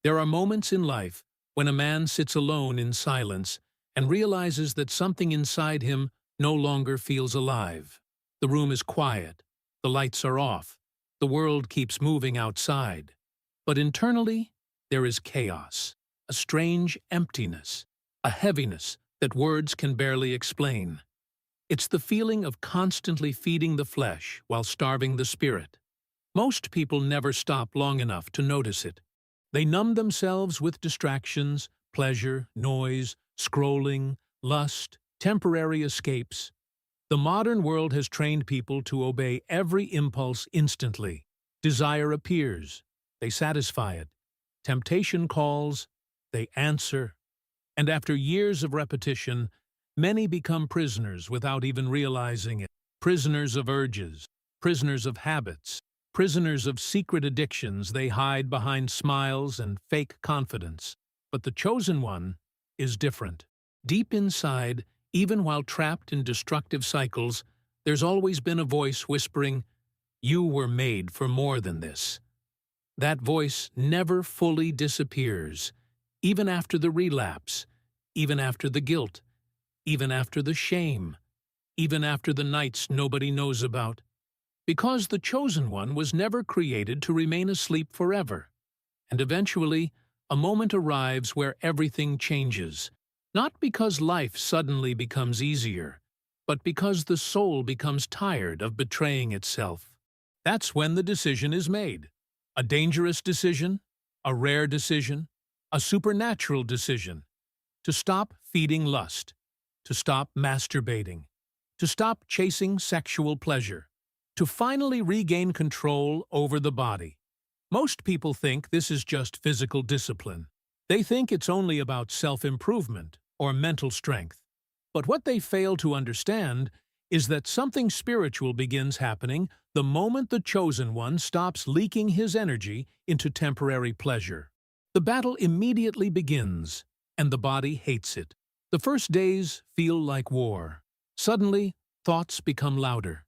There are moments in life when a man sits alone in silence and realizes that something inside him no longer feels alive. The room is quiet, the lights are off, the world keeps moving outside. But internally, there is chaos, a strange emptiness, a heaviness that words can barely explain. It's the feeling of constantly feeding the flesh while starving the spirit. Most people never stop long enough to notice it. They numb themselves with distractions, pleasure, noise, scrolling, lust, temporary escapes. The modern world has trained people to obey every impulse instantly. Desire appears, they satisfy it. Temptation calls, they answer. And after years of repetition, many become prisoners without even realizing it. Prisoners of urges, prisoners of habits, prisoners of secret addictions they hide behind smiles and fake confidence. But the chosen one is different. Deep inside, even while trapped in destructive cycles, there's always been a voice whispering, "You were made for more than this." That voice never fully disappears, even after the relapse, even after the guilt, even after the shame, even after the nights nobody knows about. Because the chosen one was never created to remain asleep forever. And eventually, a moment arrives where everything changes, not because life suddenly becomes easier, but because the soul becomes tired of betraying itself. That's when the decision is made. A dangerous decision, a rare decision, a supernatural decision. To stop feeding lust, to stop masturbating, to stop chasing sexual pleasure, to finally regain control over the body. Most people think this is just physical discipline. They think it's only about self-improvement or mental strength. But what they fail to understand is that something spiritual begins happening the moment the chosen one stops leaking his energy into temporary pleasure. The battle immediately begins, and the body hates it. The first days feel like war. Suddenly, thoughts become louder.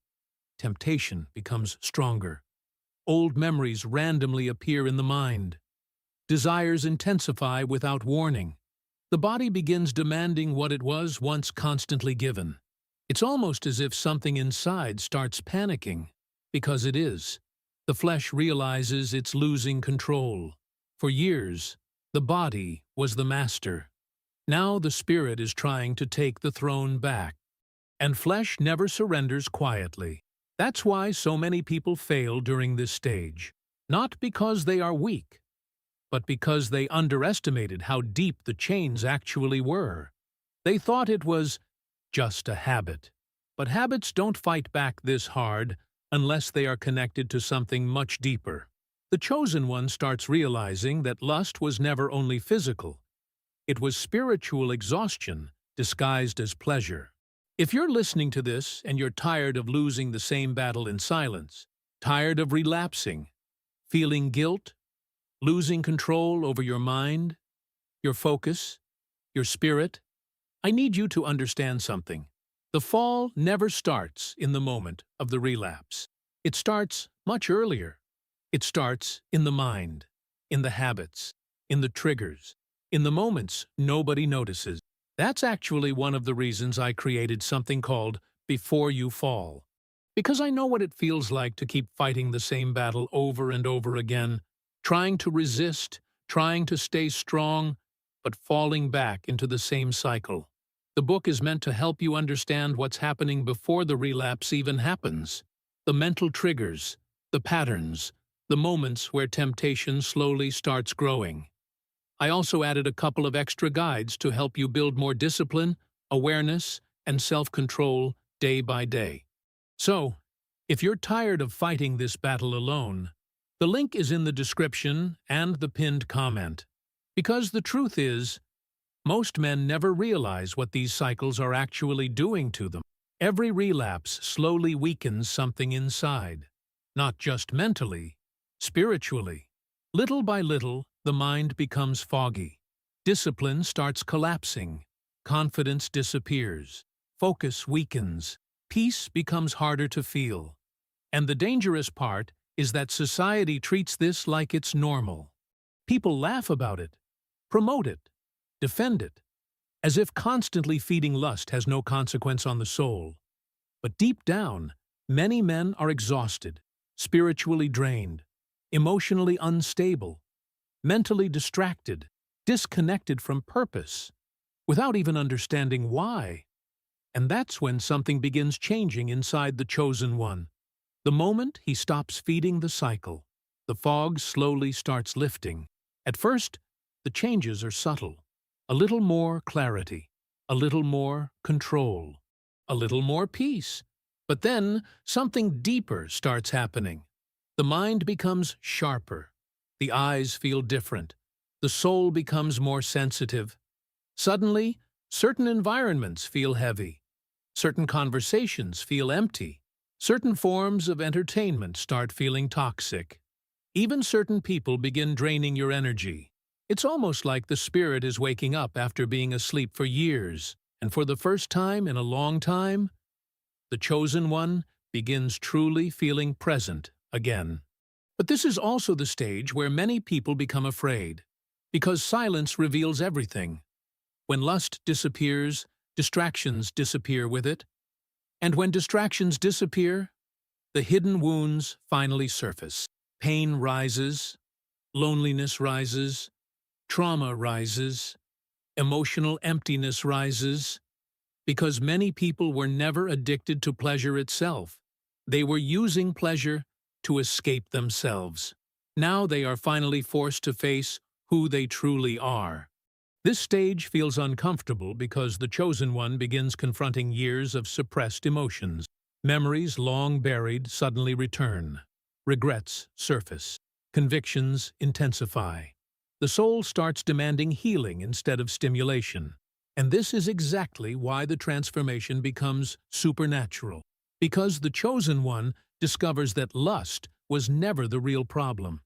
Temptation becomes stronger. Old memories randomly appear in the mind. Desires intensify without warning. The body begins demanding what it was once constantly given. It's almost as if something inside starts panicking, because it is. The flesh realizes it's losing control. For years, the body was the master. Now the spirit is trying to take the throne back. And flesh never surrenders quietly. That's why so many people fail during this stage. Not because they are weak, but because they underestimated how deep the chains actually were. They thought it was just a habit. But habits don't fight back this hard unless they are connected to something much deeper. The chosen one starts realizing that lust was never only physical. It was spiritual exhaustion disguised as pleasure. If you're listening to this and you're tired of losing the same battle in silence, tired of relapsing, feeling guilt, losing control over your mind, your focus, your spirit, I need you to understand something. The fall never starts in the moment of the relapse. It starts much earlier. It starts in the mind, in the habits, in the triggers, in the moments nobody notices. That's actually one of the reasons I created something called Before You Fall. Because I know what it feels like to keep fighting the same battle over and over again, trying to resist, trying to stay strong, but falling back into the same cycle. The book is meant to help you understand what's happening before the relapse even happens. The mental triggers, the patterns, the moments where temptation slowly starts growing. I also added a couple of extra guides to help you build more discipline, awareness, and self-control day by day. So, if you're tired of fighting this battle alone, the link is in the description and the pinned comment. Because the truth is, most men never realize what these cycles are actually doing to them. Every relapse slowly weakens something inside, not just mentally, spiritually. Little by little, the mind becomes foggy. Discipline starts collapsing. Confidence disappears. Focus weakens. Peace becomes harder to feel. And the dangerous part is that society treats this like it's normal. People laugh about it, promote it, defend it, as if constantly feeding lust has no consequence on the soul. But deep down, many men are exhausted, spiritually drained, emotionally unstable, mentally distracted, disconnected from purpose, without even understanding why. And that's when something begins changing inside the chosen one. The moment he stops feeding the cycle, the fog slowly starts lifting. At first, the changes are subtle. A little more clarity, a little more control, a little more peace. But then something deeper starts happening. The mind becomes sharper. The eyes feel different. The soul becomes more sensitive. Suddenly, certain environments feel heavy. Certain conversations feel empty. Certain forms of entertainment start feeling toxic. Even certain people begin draining your energy. It's almost like the spirit is waking up after being asleep for years, and for the first time in a long time, the chosen one begins truly feeling present again. But this is also the stage where many people become afraid, because silence reveals everything. When lust disappears, distractions disappear with it. And when distractions disappear, the hidden wounds finally surface. Pain rises, loneliness rises, trauma rises, emotional emptiness rises, because many people were never addicted to pleasure itself. They were using pleasure to escape themselves. Now they are finally forced to face who they truly are. This stage feels uncomfortable because the chosen one begins confronting years of suppressed emotions. Memories long buried suddenly return. Regrets surface. Convictions intensify. The soul starts demanding healing instead of stimulation. And this is exactly why the transformation becomes supernatural. Because the chosen one discovers that lust was never the real problem.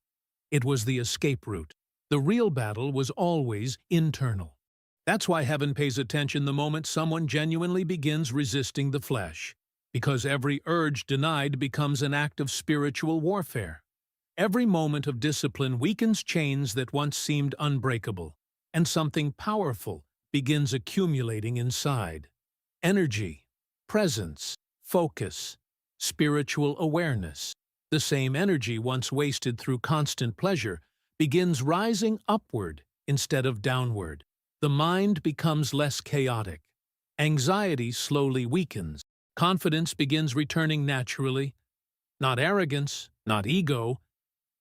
It was the escape route. The real battle was always internal. That's why heaven pays attention the moment someone genuinely begins resisting the flesh. Because every urge denied becomes an act of spiritual warfare. Every moment of discipline weakens chains that once seemed unbreakable, and something powerful begins accumulating inside. Energy, presence, focus, spiritual awareness. The same energy once wasted through constant pleasure begins rising upward instead of downward. The mind becomes less chaotic. Anxiety slowly weakens. Confidence begins returning naturally. Not arrogance, not ego,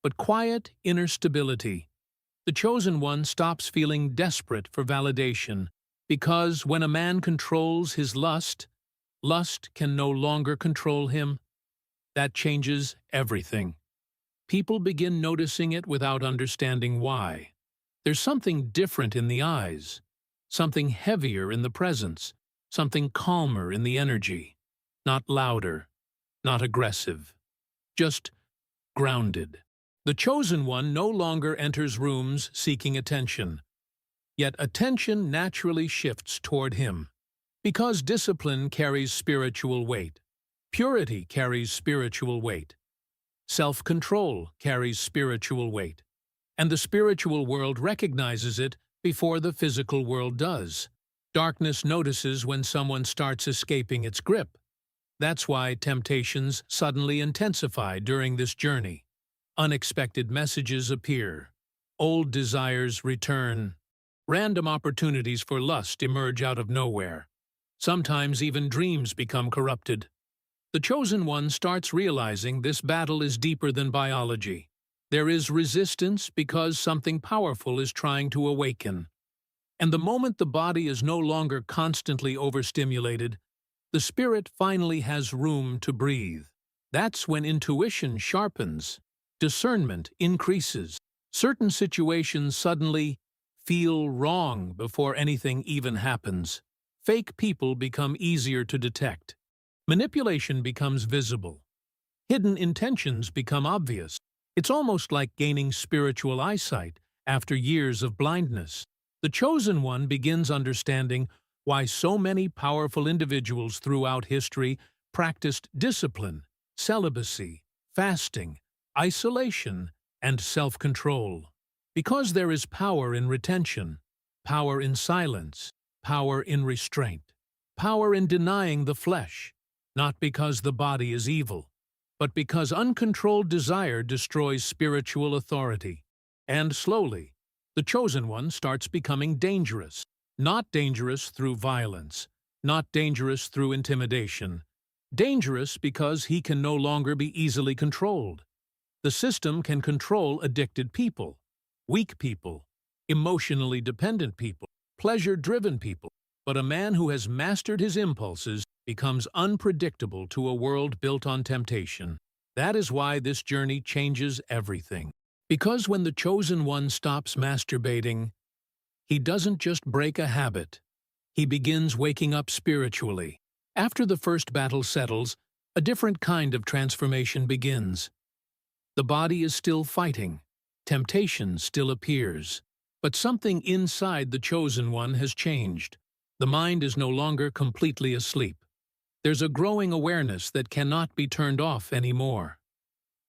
but quiet inner stability. The chosen one stops feeling desperate for validation, because when a man controls his lust, lust can no longer control him. That changes everything. People begin noticing it without understanding why. There's something different in the eyes, something heavier in the presence, something calmer in the energy. Not louder, not aggressive, just grounded. The chosen one no longer enters rooms seeking attention, yet attention naturally shifts toward him. Because discipline carries spiritual weight, purity carries spiritual weight, self-control carries spiritual weight, and the spiritual world recognizes it before the physical world does. Darkness notices when someone starts escaping its grip. That's why temptations suddenly intensify during this journey. Unexpected messages appear. Old desires return. Random opportunities for lust emerge out of nowhere. Sometimes even dreams become corrupted. The chosen one starts realizing this battle is deeper than biology. There is resistance because something powerful is trying to awaken. And the moment the body is no longer constantly overstimulated, the spirit finally has room to breathe. That's when intuition sharpens, discernment increases. Certain situations suddenly feel wrong before anything even happens. Fake people become easier to detect. Manipulation becomes visible. Hidden intentions become obvious. It's almost like gaining spiritual eyesight after years of blindness. The chosen one begins understanding why so many powerful individuals throughout history practiced discipline, celibacy, fasting, isolation, and self-control. Because there is power in retention, power in silence, power in restraint, power in denying the flesh, not because the body is evil, but because uncontrolled desire destroys spiritual authority. And slowly, the chosen one starts becoming dangerous. Not dangerous through violence, not dangerous through intimidation. Dangerous because he can no longer be easily controlled. The system can control addicted people, weak people, emotionally dependent people, pleasure-driven people. But a man who has mastered his impulses becomes unpredictable to a world built on temptation. That is why this journey changes everything. Because when the chosen one stops masturbating, he doesn't just break a habit. He begins waking up spiritually. After the first battle settles, a different kind of transformation begins. The body is still fighting. Temptation still appears. But something inside the chosen one has changed. The mind is no longer completely asleep. There's a growing awareness that cannot be turned off anymore.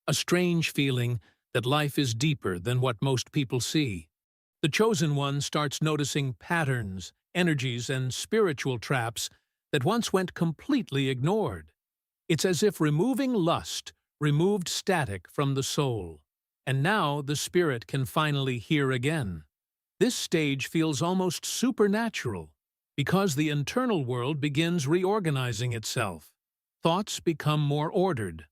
A strange feeling that life is deeper than what most people see. The chosen one starts noticing patterns, energies, and spiritual traps that once went completely ignored. It's as if removing lust removed static from the soul, and now the spirit can finally hear again. This stage feels almost supernatural, because the internal world begins reorganizing itself. Thoughts become more ordered.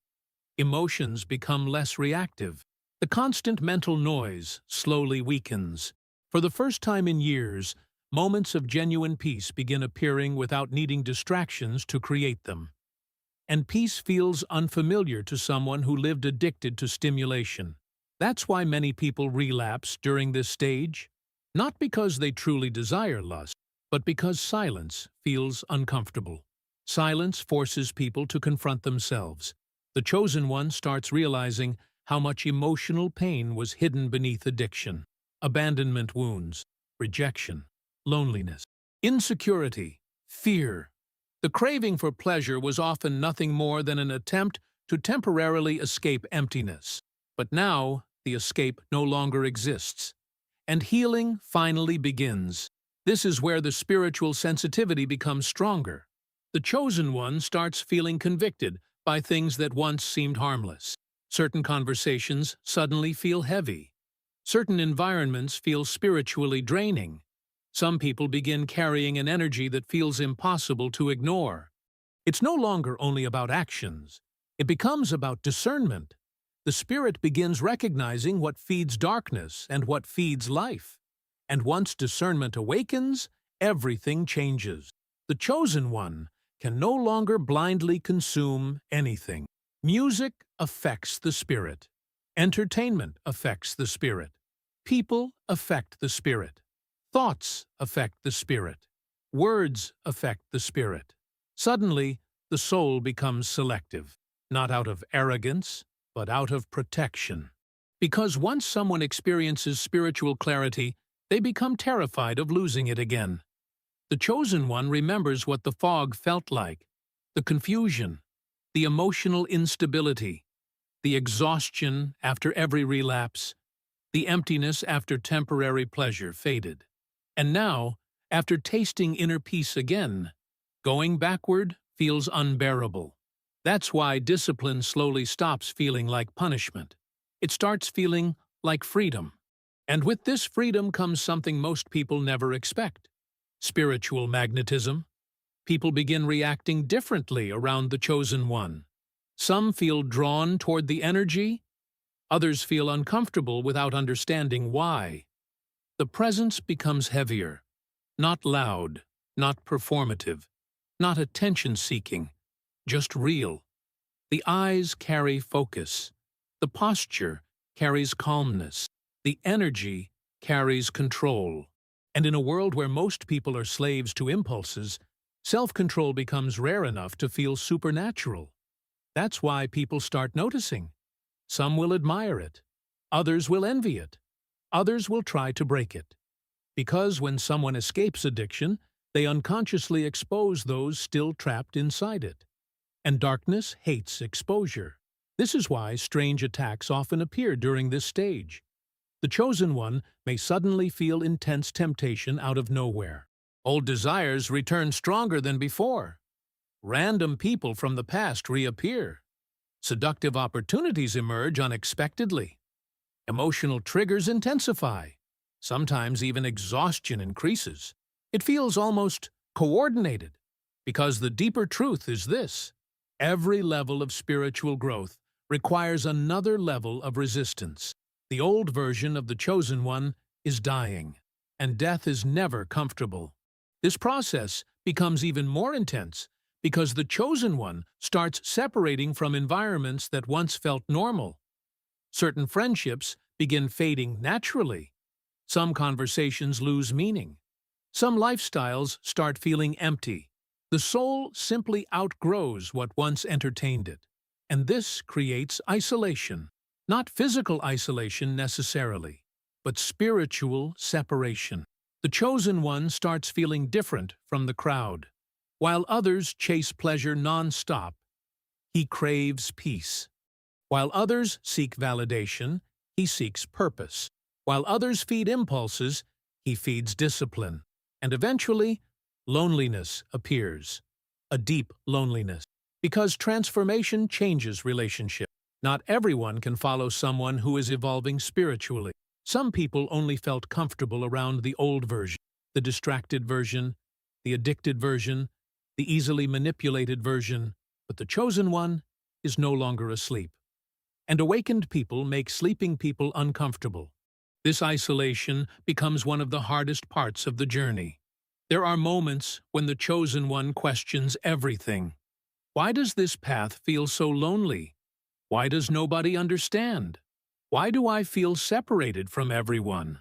Emotions become less reactive. The constant mental noise slowly weakens. For the first time in years, moments of genuine peace begin appearing without needing distractions to create them. And peace feels unfamiliar to someone who lived addicted to stimulation. That's why many people relapse during this stage. Not because they truly desire lust, but because silence feels uncomfortable. Silence forces people to confront themselves. The chosen one starts realizing how much emotional pain was hidden beneath addiction. Abandonment wounds, rejection, loneliness, insecurity, fear. The craving for pleasure was often nothing more than an attempt to temporarily escape emptiness. But now, the escape no longer exists. And healing finally begins. This is where the spiritual sensitivity becomes stronger. The chosen one starts feeling convicted by things that once seemed harmless. Certain conversations suddenly feel heavy. Certain environments feel spiritually draining. Some people begin carrying an energy that feels impossible to ignore. It's no longer only about actions. It becomes about discernment. The spirit begins recognizing what feeds darkness and what feeds life. And once discernment awakens, everything changes. The chosen one can no longer blindly consume anything. Music affects the spirit. Entertainment affects the spirit. People affect the spirit. Thoughts affect the spirit. Words affect the spirit. Suddenly, the soul becomes selective, not out of arrogance, but out of protection. Because once someone experiences spiritual clarity, they become terrified of losing it again. The chosen one remembers what the fog felt like, the confusion, the emotional instability, the exhaustion after every relapse, the emptiness after temporary pleasure faded. And now, after tasting inner peace again, going backward feels unbearable. That's why discipline slowly stops feeling like punishment. It starts feeling like freedom. And with this freedom comes something most people never expect: spiritual magnetism. People begin reacting differently around the chosen one. Some feel drawn toward the energy, others feel uncomfortable without understanding why. The presence becomes heavier, not loud, not performative, not attention-seeking, just real. The eyes carry focus. The posture carries calmness. The energy carries control. And in a world where most people are slaves to impulses, self-control becomes rare enough to feel supernatural. That's why people start noticing. Some will admire it. Others will envy it. Others will try to break it. Because when someone escapes addiction, they unconsciously expose those still trapped inside it. And darkness hates exposure. This is why strange attacks often appear during this stage. The chosen one may suddenly feel intense temptation out of nowhere. Old desires return stronger than before. Random people from the past reappear. Seductive opportunities emerge unexpectedly. Emotional triggers intensify. Sometimes even exhaustion increases. It feels almost coordinated, because the deeper truth is this: every level of spiritual growth requires another level of resistance. The old version of the chosen one is dying, and death is never comfortable. This process becomes even more intense because the chosen one starts separating from environments that once felt normal. Certain friendships begin fading naturally. Some conversations lose meaning. Some lifestyles start feeling empty. The soul simply outgrows what once entertained it. And this creates isolation. Not physical isolation necessarily, but spiritual separation. The chosen one starts feeling different from the crowd. While others chase pleasure non-stop, he craves peace. While others seek validation, he seeks purpose. While others feed impulses, he feeds discipline. And eventually, loneliness appears. A deep loneliness. Because transformation changes relationship. Not everyone can follow someone who is evolving spiritually. Some people only felt comfortable around the old version, the distracted version, the addicted version, the easily manipulated version, but the chosen one is no longer asleep. And awakened people make sleeping people uncomfortable. This isolation becomes one of the hardest parts of the journey. There are moments when the chosen one questions everything. Why does this path feel so lonely? Why does nobody understand? Why do I feel separated from everyone?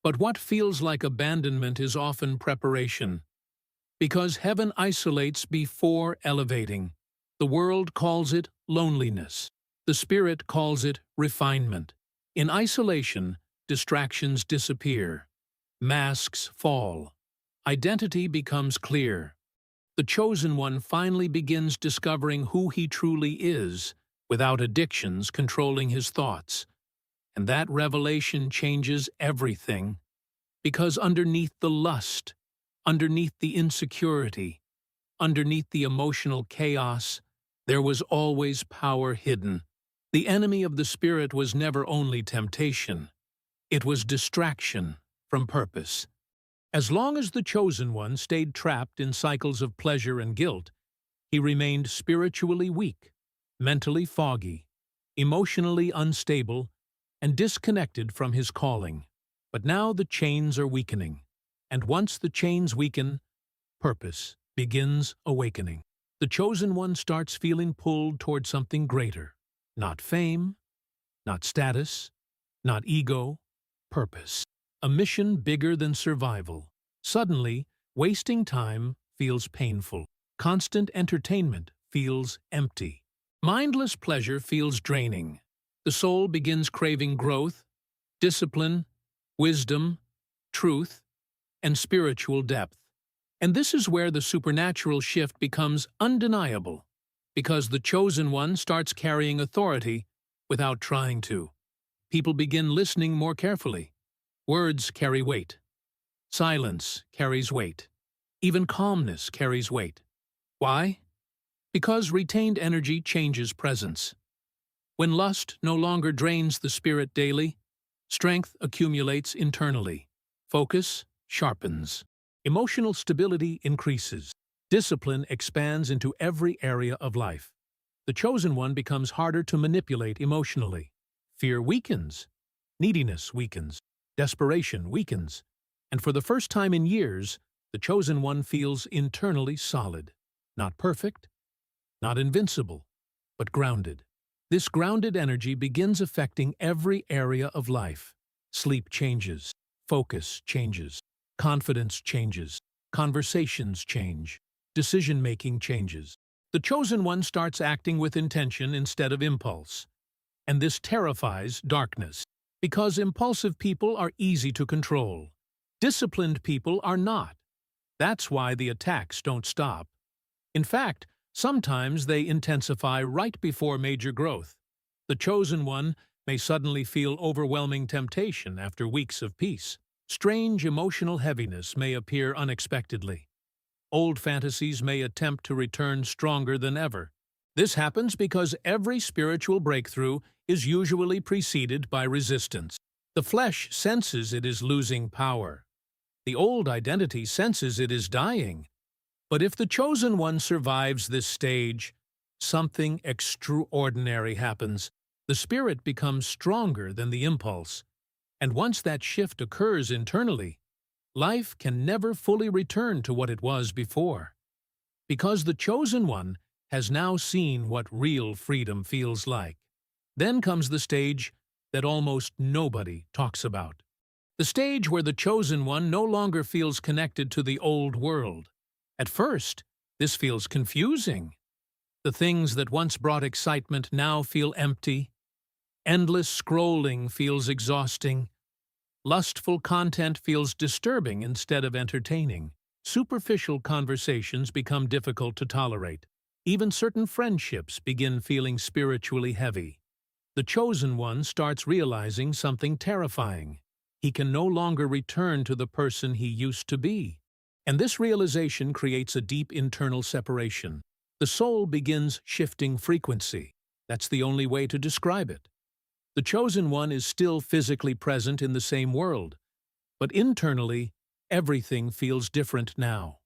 But what feels like abandonment is often preparation. Because heaven isolates before elevating. The world calls it loneliness. The Spirit calls it refinement. In isolation, distractions disappear. Masks fall. Identity becomes clear. The chosen one finally begins discovering who he truly is, without addictions controlling his thoughts. And that revelation changes everything. Because underneath the lust, underneath the insecurity, underneath the emotional chaos, there was always power hidden. The enemy of the Spirit was never only temptation. It was distraction from purpose. As long as the chosen one stayed trapped in cycles of pleasure and guilt, he remained spiritually weak, mentally foggy, emotionally unstable, and disconnected from his calling. But now the chains are weakening, and once the chains weaken, purpose begins awakening. The chosen one starts feeling pulled toward something greater. Not fame, not status, not ego, purpose. A mission bigger than survival. Suddenly, wasting time feels painful. Constant entertainment feels empty. Mindless pleasure feels draining. The soul begins craving growth, discipline, wisdom, truth, and spiritual depth. And this is where the supernatural shift becomes undeniable, because the chosen one starts carrying authority without trying to. People begin listening more carefully. Words carry weight. Silence carries weight. Even calmness carries weight. Why? Because retained energy changes presence. When lust no longer drains the spirit daily, strength accumulates internally. Focus sharpens. Emotional stability increases. Discipline expands into every area of life. The chosen one becomes harder to manipulate emotionally. Fear weakens. Neediness weakens. Desperation weakens. And for the first time in years, the chosen one feels internally solid. Not perfect, not invincible, but grounded. This grounded energy begins affecting every area of life. Sleep changes. Focus changes. Confidence changes. Conversations change. Decision-making changes. The chosen one starts acting with intention instead of impulse. And this terrifies darkness, because impulsive people are easy to control. Disciplined people are not. That's why the attacks don't stop. In fact, sometimes they intensify right before major growth. The chosen one may suddenly feel overwhelming temptation after weeks of peace. Strange emotional heaviness may appear unexpectedly. Old fantasies may attempt to return stronger than ever. This happens because every spiritual breakthrough is usually preceded by resistance. The flesh senses it is losing power. The old identity senses it is dying. But if the chosen one survives this stage, something extraordinary happens. The spirit becomes stronger than the impulse. And once that shift occurs internally, life can never fully return to what it was before. Because the chosen one has now seen what real freedom feels like. Then comes the stage that almost nobody talks about. The stage where the chosen one no longer feels connected to the old world. At first, this feels confusing. The things that once brought excitement now feel empty. Endless scrolling feels exhausting. Lustful content feels disturbing instead of entertaining. Superficial conversations become difficult to tolerate. Even certain friendships begin feeling spiritually heavy. The chosen one starts realizing something terrifying. He can no longer return to the person he used to be. And this realization creates a deep internal separation. The soul begins shifting frequency. That's the only way to describe it. The chosen one is still physically present in the same world, but internally, everything feels different now.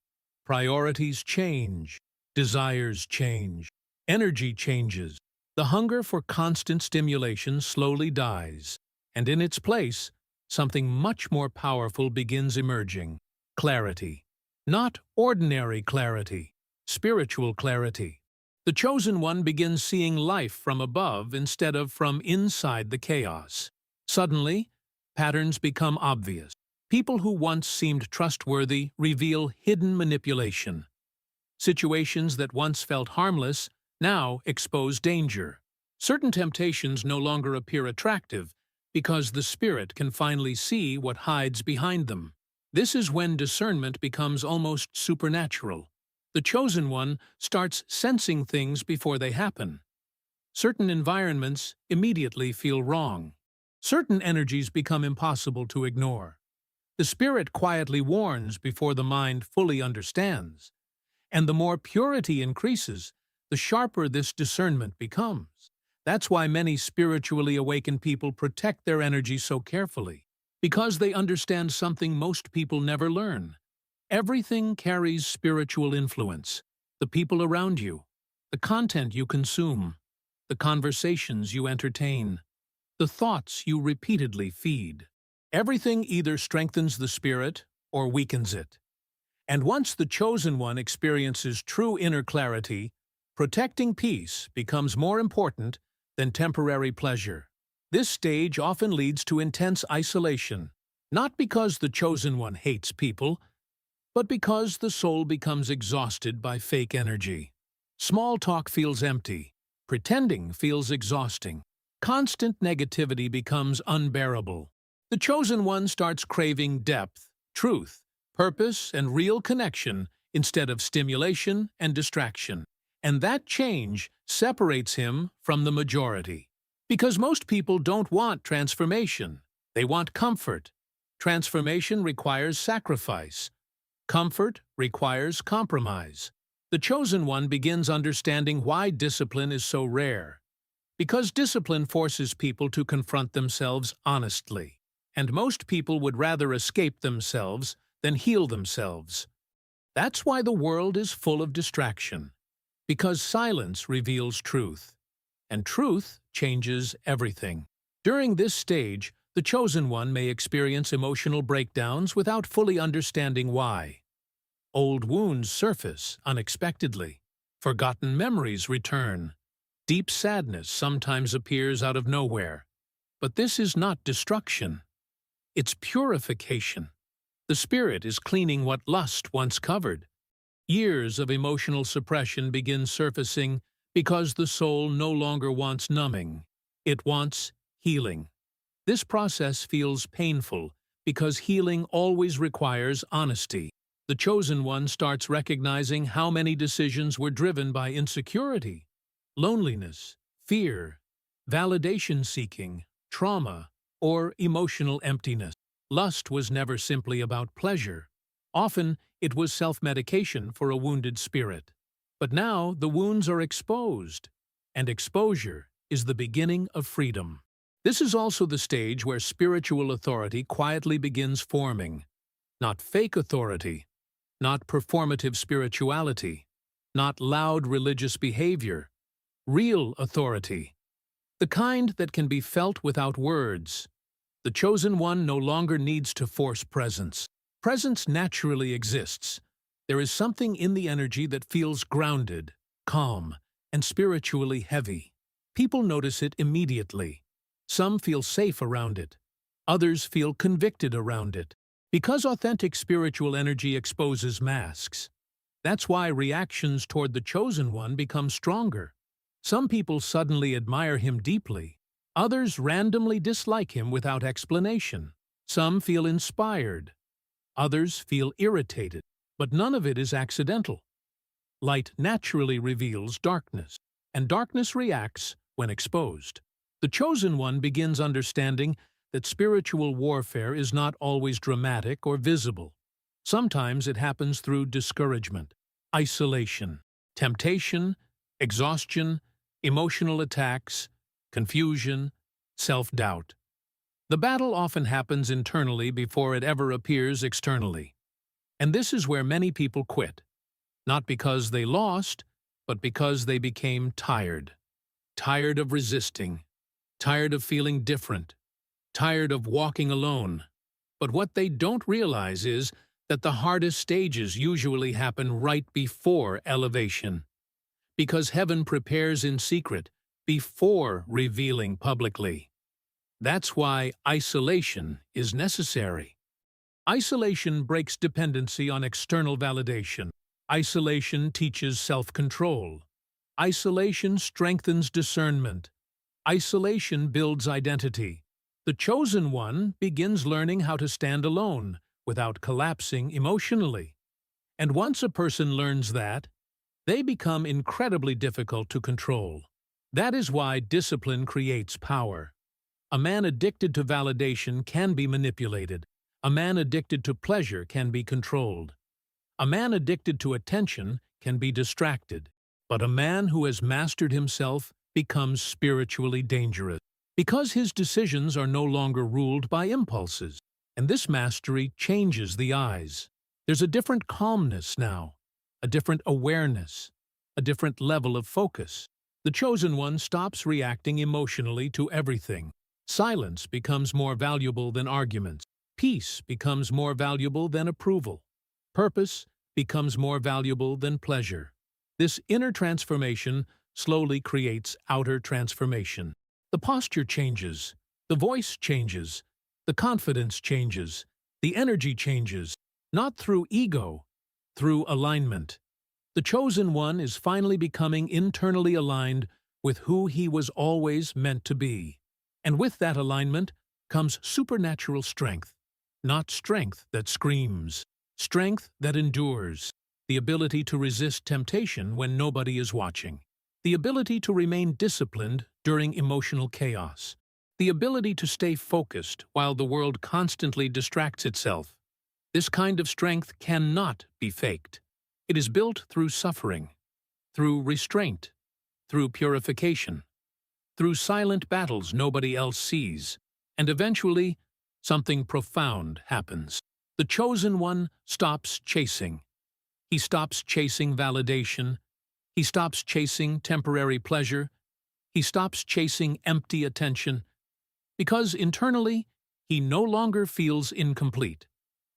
Priorities change, desires change, energy changes. The hunger for constant stimulation slowly dies, and in its place, something much more powerful begins emerging: clarity. Not ordinary clarity, spiritual clarity. The chosen one begins seeing life from above instead of from inside the chaos. Suddenly, patterns become obvious. People who once seemed trustworthy reveal hidden manipulation. Situations that once felt harmless now expose danger. Certain temptations no longer appear attractive because the spirit can finally see what hides behind them. This is when discernment becomes almost supernatural. The chosen one starts sensing things before they happen. Certain environments immediately feel wrong. Certain energies become impossible to ignore. The spirit quietly warns before the mind fully understands. And the more purity increases, the sharper this discernment becomes. That's why many spiritually awakened people protect their energy so carefully. Because they understand something most people never learn. Everything carries spiritual influence. The people around you, the content you consume, the conversations you entertain, the thoughts you repeatedly feed. Everything either strengthens the spirit or weakens it. And once the chosen one experiences true inner clarity, protecting peace becomes more important than temporary pleasure. This stage often leads to intense isolation, not because the chosen one hates people, but because the soul becomes exhausted by fake energy. Small talk feels empty. Pretending feels exhausting. Constant negativity becomes unbearable. The chosen one starts craving depth, truth, purpose, and real connection instead of stimulation and distraction. And that change separates him from the majority. Because most people don't want transformation. They want comfort. Transformation requires sacrifice. Comfort requires compromise. The chosen one begins understanding why discipline is so rare. Because discipline forces people to confront themselves honestly. And most people would rather escape themselves than heal themselves. That's why the world is full of distraction. Because silence reveals truth. And truth changes everything. During this stage, the chosen one may experience emotional breakdowns without fully understanding why. Old wounds surface unexpectedly. Forgotten memories return. Deep sadness sometimes appears out of nowhere. But this is not destruction. It's purification. The spirit is cleaning what lust once covered. Years of emotional suppression begin surfacing because the soul no longer wants numbing. It wants healing. This process feels painful because healing always requires honesty. The chosen one starts recognizing how many decisions were driven by insecurity, loneliness, fear, validation-seeking, trauma, or emotional emptiness. Lust was never simply about pleasure. Often, it was self-medication for a wounded spirit. But now, the wounds are exposed, and exposure is the beginning of freedom. This is also the stage where spiritual authority quietly begins forming. Not fake authority, not performative spirituality, not loud religious behavior. Real authority. The kind that can be felt without words. The chosen one no longer needs to force presence. Presence naturally exists. There is something in the energy that feels grounded, calm, and spiritually heavy. People notice it immediately. Some feel safe around it. Others feel convicted around it. Because authentic spiritual energy exposes masks. That's why reactions toward the chosen one become stronger. Some people suddenly admire him deeply. Others randomly dislike him without explanation. Some feel inspired. Others feel irritated. But none of it is accidental. Light naturally reveals darkness, and darkness reacts when exposed. The chosen one begins understanding that spiritual warfare is not always dramatic or visible. Sometimes it happens through discouragement, isolation, temptation, exhaustion, emotional attacks, confusion, self-doubt. The battle often happens internally before it ever appears externally. And this is where many people quit. Not because they lost, but because they became tired. Tired of resisting. Tired of feeling different. Tired of walking alone. But what they don't realize is that the hardest stages usually happen right before elevation. Because heaven prepares in secret before revealing publicly. That's why isolation is necessary. Isolation breaks dependency on external validation. Isolation teaches self-control. Isolation strengthens discernment. Isolation builds identity. The chosen one begins learning how to stand alone without collapsing emotionally. And once a person learns that, they become incredibly difficult to control. That is why discipline creates power. A man addicted to validation can be manipulated. A man addicted to pleasure can be controlled. A man addicted to attention can be distracted. But a man who has mastered himself becomes spiritually dangerous, because his decisions are no longer ruled by impulses. And this mastery changes the eyes. There's a different calmness now, a different awareness, a different level of focus. The chosen one stops reacting emotionally to everything. Silence becomes more valuable than arguments. Peace becomes more valuable than approval. Purpose becomes more valuable than pleasure. This inner transformation slowly creates outer transformation. The posture changes, the voice changes, the confidence changes, the energy changes, not through ego, through alignment. The chosen one is finally becoming internally aligned with who he was always meant to be. And with that alignment comes supernatural strength. Not strength that screams, strength that endures, the ability to resist temptation when nobody is watching, the ability to remain disciplined during emotional chaos, the ability to stay focused while the world constantly distracts itself. This kind of strength cannot be faked. It is built through suffering, through restraint, through purification, through silent battles nobody else sees, and eventually, something profound happens. The chosen one stops chasing. He stops chasing validation. He stops chasing temporary pleasure. He stops chasing empty attention. Because internally, he no longer feels incomplete.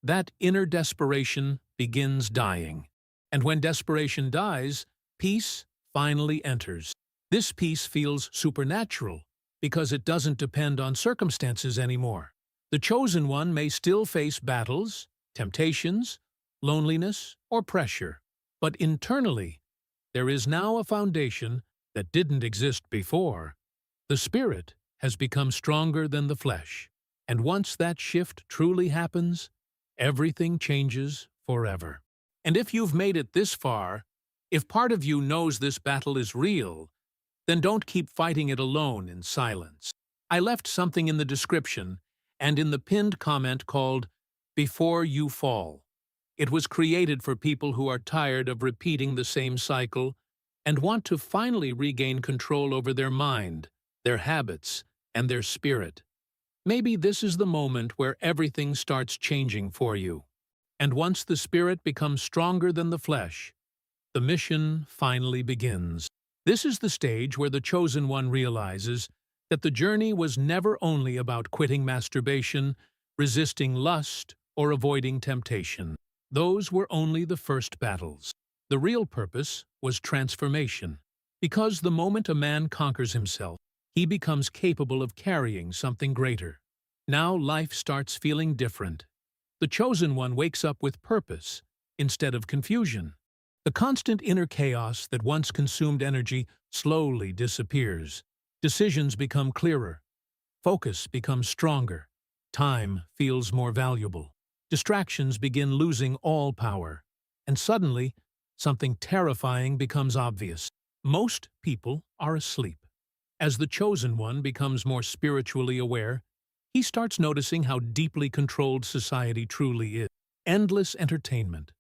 That inner desperation begins dying. And when desperation dies, peace finally enters. This peace feels supernatural because it doesn't depend on circumstances anymore. The chosen one may still face battles, temptations, loneliness, or pressure, but internally, there is now a foundation that didn't exist before. The spirit has become stronger than the flesh, and once that shift truly happens, everything changes forever. And if you've made it this far, if part of you knows this battle is real, then don't keep fighting it alone in silence. I left something in the description and in the pinned comment called Before You Fall. It was created for people who are tired of repeating the same cycle and want to finally regain control over their mind, their habits, and their spirit. Maybe this is the moment where everything starts changing for you. And once the spirit becomes stronger than the flesh, the mission finally begins. This is the stage where the Chosen One realizes that the journey was never only about quitting masturbation, resisting lust, or avoiding temptation. Those were only the first battles. The real purpose was transformation. Because the moment a man conquers himself, he becomes capable of carrying something greater. Now life starts feeling different. The Chosen One wakes up with purpose instead of confusion. The constant inner chaos that once consumed energy slowly disappears. Decisions become clearer. Focus becomes stronger. Time feels more valuable. Distractions begin losing all power. And suddenly, something terrifying becomes obvious. Most people are asleep. As the Chosen One becomes more spiritually aware, he starts noticing how deeply controlled society truly is. Endless entertainment,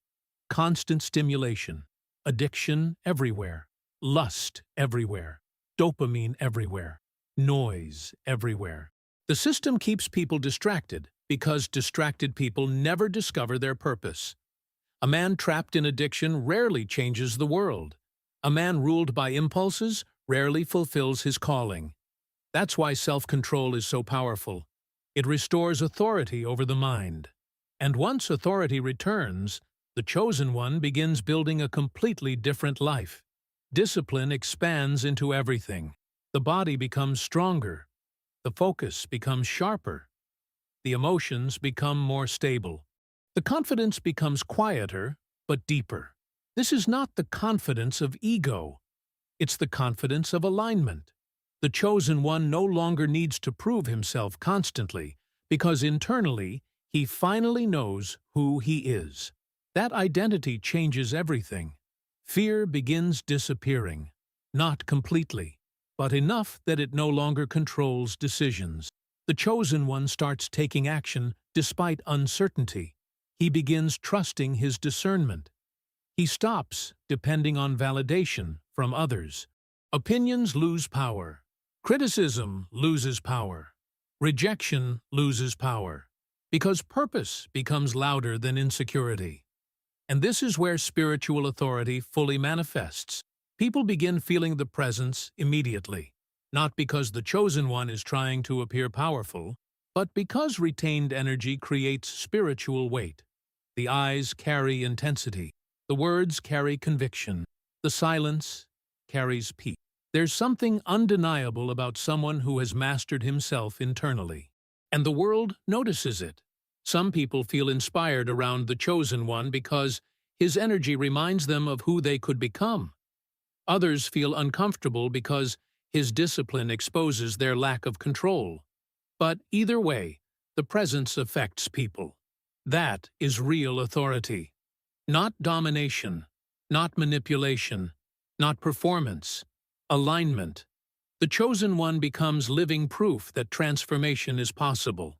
constant stimulation, addiction everywhere, lust everywhere, dopamine everywhere, noise everywhere. The system keeps people distracted because distracted people never discover their purpose. A man trapped in addiction rarely changes the world. A man ruled by impulses rarely fulfills his calling. That's why self-control is so powerful. It restores authority over the mind. And once authority returns, the Chosen One begins building a completely different life. Discipline expands into everything. The body becomes stronger. The focus becomes sharper. The emotions become more stable. The confidence becomes quieter, but deeper. This is not the confidence of ego. It's the confidence of alignment. The Chosen One no longer needs to prove himself constantly, because internally, he finally knows who he is. That identity changes everything. Fear begins disappearing. Not completely, but enough that it no longer controls decisions. The Chosen One starts taking action despite uncertainty. He begins trusting his discernment. He stops depending on validation from others. Opinions lose power. Criticism loses power. Rejection loses power. Because purpose becomes louder than insecurity. And this is where spiritual authority fully manifests. People begin feeling the presence immediately. Not because the Chosen One is trying to appear powerful, but because retained energy creates spiritual weight. The eyes carry intensity. The words carry conviction. The silence carries peace. There's something undeniable about someone who has mastered himself internally. And the world notices it. Some people feel inspired around the Chosen One because his energy reminds them of who they could become. Others feel uncomfortable because his discipline exposes their lack of control. But either way, the presence affects people. That is real authority. Not domination, not manipulation, not performance. Alignment. The Chosen One becomes living proof that transformation is possible.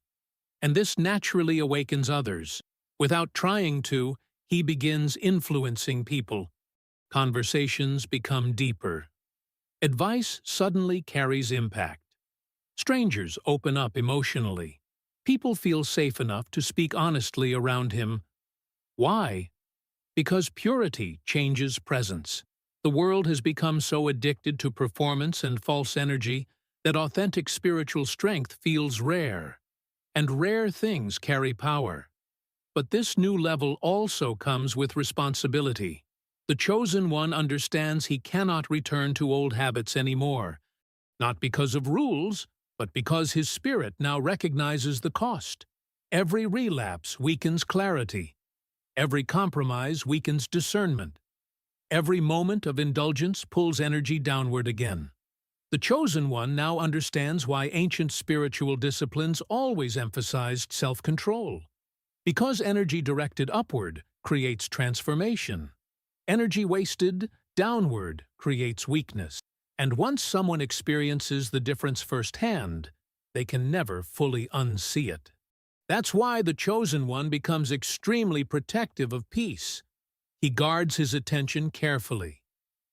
And this naturally awakens others. Without trying to, he begins influencing people. Conversations become deeper. Advice suddenly carries impact. Strangers open up emotionally. People feel safe enough to speak honestly around him. Why? Because purity changes presence. The world has become so addicted to performance and false energy that authentic spiritual strength feels rare. And rare things carry power. But this new level also comes with responsibility. The Chosen One understands he cannot return to old habits anymore, not because of rules, but because his spirit now recognizes the cost. Every relapse weakens clarity. Every compromise weakens discernment. Every moment of indulgence pulls energy downward again. The Chosen One now understands why ancient spiritual disciplines always emphasized self-control. Because energy directed upward creates transformation. Energy wasted downward creates weakness. And once someone experiences the difference firsthand, they can never fully unsee it. That's why the Chosen One becomes extremely protective of peace. He guards his attention carefully.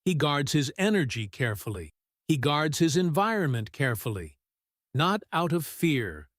He guards his energy carefully. He guards his environment carefully. Not out of fear,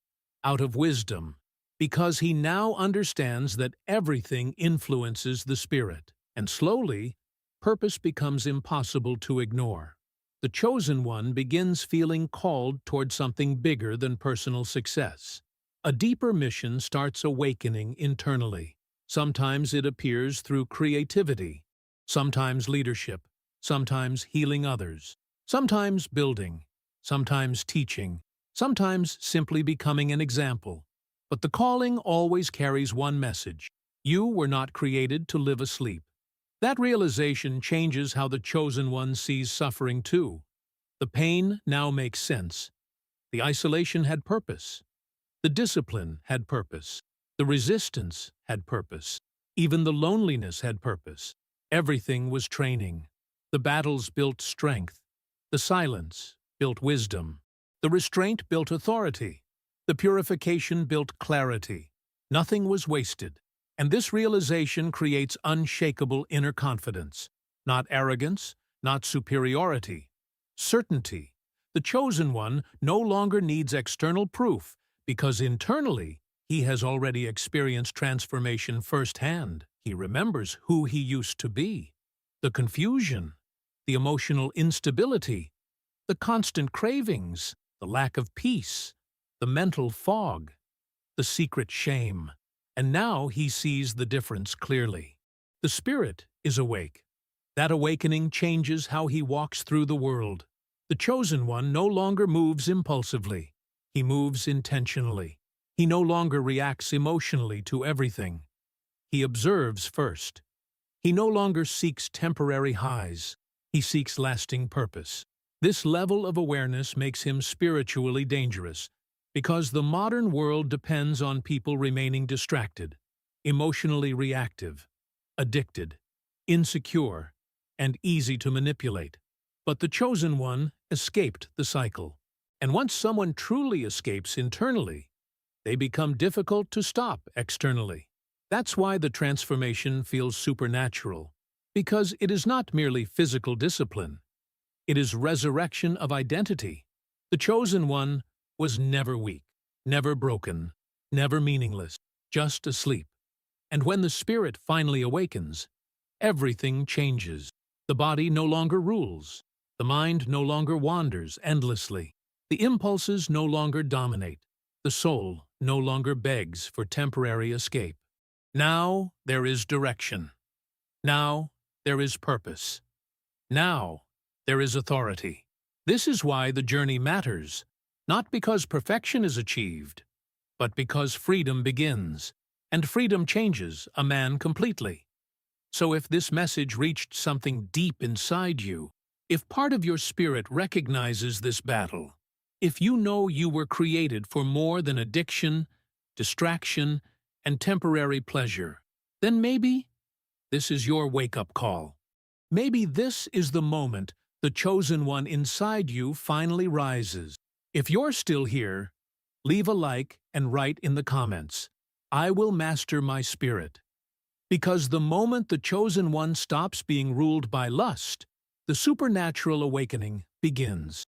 out of wisdom, because he now understands that everything influences the spirit, and slowly, purpose becomes impossible to ignore. The Chosen One begins feeling called toward something bigger than personal success. A deeper mission starts awakening internally. Sometimes it appears through creativity, sometimes leadership, sometimes healing others, sometimes building, sometimes teaching, sometimes simply becoming an example. But the calling always carries one message: you were not created to live asleep. That realization changes how the Chosen One sees suffering too. The pain now makes sense. The isolation had purpose. The discipline had purpose. The resistance had purpose. Even the loneliness had purpose. Everything was training. The battles built strength. The silence built wisdom. The restraint built authority. The purification built clarity. Nothing was wasted. And this realization creates unshakable inner confidence. Not arrogance, not superiority. Certainty. The Chosen One no longer needs external proof, because internally, he has already experienced transformation firsthand. He remembers who he used to be. The confusion, the emotional instability, the constant cravings, the lack of peace, the mental fog, the secret shame. And now he sees the difference clearly. The spirit is awake. That awakening changes how he walks through the world. The Chosen One no longer moves impulsively. He moves intentionally. He no longer reacts emotionally to everything. He observes first. He no longer seeks temporary highs. He seeks lasting purpose. This level of awareness makes him spiritually dangerous, because the modern world depends on people remaining distracted, emotionally reactive, addicted, insecure, and easy to manipulate. But the Chosen One escaped the cycle. And once someone truly escapes internally, they become difficult to stop externally. That's why the transformation feels supernatural, because it is not merely physical discipline. It is resurrection of identity. The Chosen One was never weak, never broken, never meaningless, just asleep. And when the spirit finally awakens, everything changes. The body no longer rules. The mind no longer wanders endlessly. The impulses no longer dominate. The soul no longer begs for temporary escape. Now there is direction. Now there is purpose. Now there is authority. This is why the journey matters, not because perfection is achieved, but because freedom begins, and freedom changes a man completely. So if this message reached something deep inside you, if part of your spirit recognizes this battle, if you know you were created for more than addiction, distraction, and temporary pleasure, then maybe this is your wake-up call. Maybe this is the moment the Chosen One inside you finally rises. If you're still here, leave a like and write in the comments, "I will master my spirit." Because the moment the Chosen One stops being ruled by lust, the supernatural awakening begins.